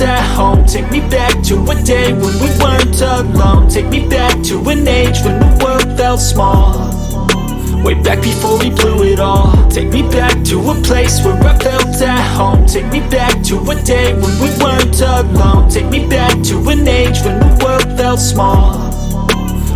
felt at home. Take me back to a day when we weren't alone. Take me back to an age when the world felt small. Way back before we blew it all. Take me back to a place where I felt at home. Take me back to a day when we weren't alone. Take me back to an age when the world felt small.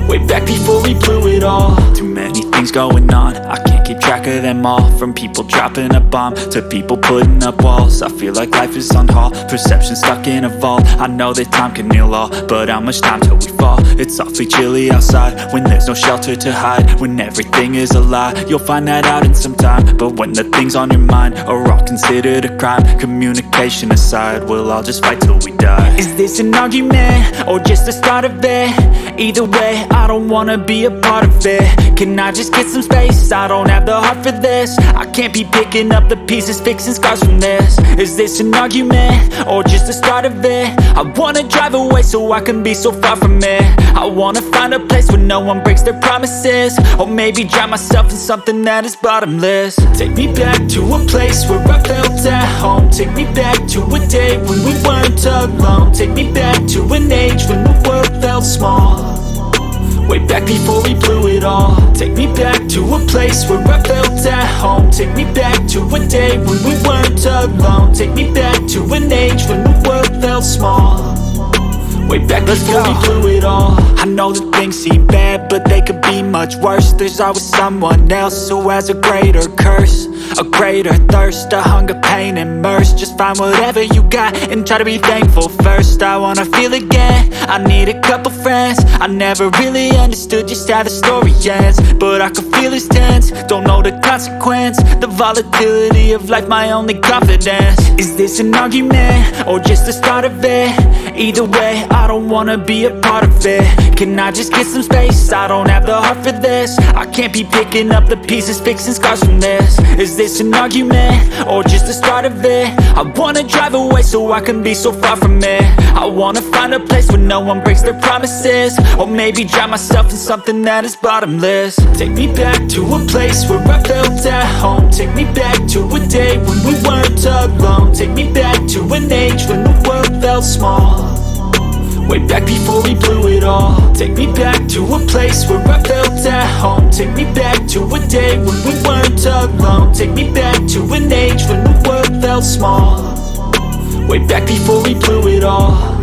Way back before we blew it all. Too many things going on, I can't keep track of them all. From people dropping a bomb to people putting up walls. I feel like life is on hold, perception stuck in a vault. I know that time can heal all, but how much time till we fall? It's awfully chilly outside when there's no shelter to hide. When everything is a lie, you'll find that out in some time. But when the things on your mind are all considered a crime, communication aside, we'll all just fight till we die. Is this an argument or just the start of it? Either way, I don't wanna be a part of it. Can I just get some space? I don't have the heart for this. I can't be picking up the pieces, fixing scars from this. Is this an argument or just the start of it? I wanna drive away so I can be so far from it. I wanna find a place where no one breaks their promises. Or maybe drown myself in something that is bottomless. Take me back to a place where I felt at home. Take me back to a day when we weren't alone. Take me back to an age when the world felt small. Way back before we blew it all. Take me back to a place where I felt at home. Take me back to a day when we weren't alone. Take me back to an age when the world felt small. Way back before we blew it all. I know that things seem bad, but they could be much worse. There's always someone else who has a greater curse, a greater thirst, a hunger, pain, and mercy. Just find whatever you got and try to be thankful first. I wanna feel again, I need a couple friends. I never really understood just how the story ends, but I can feel it's tense, don't know the consequence. The volatility of life, my only confidence. Is this an argument or just the start of it? Either way, I don't wanna be a part of it. Can I just get some space? I don't have the heart for this. I can't be picking up the pieces, fixing scars from this. Is this an argument or just the start of it? I wanna drive away so I can be so far from it. I wanna find a place where no one breaks their promises. Or maybe drown myself in something that is bottomless. Take me back to a place where I felt at home. Take me back to a day when we weren't alone. Take me back to an age when the world felt small. Way back before we blew it all. Take me back to a place where I felt at home. Take me back to a day when we weren't alone. Take me back to an age when the world felt small. Way back before we blew it all.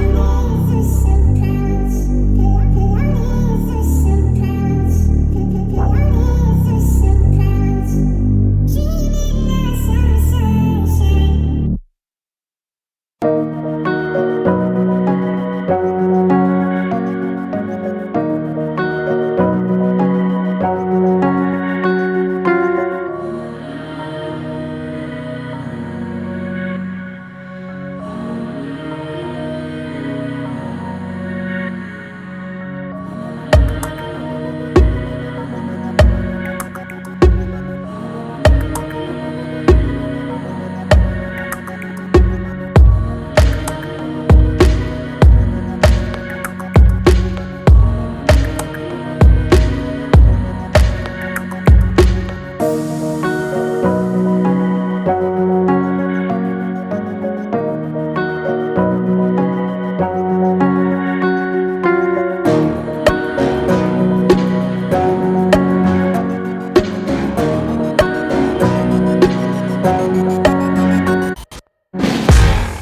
Bye.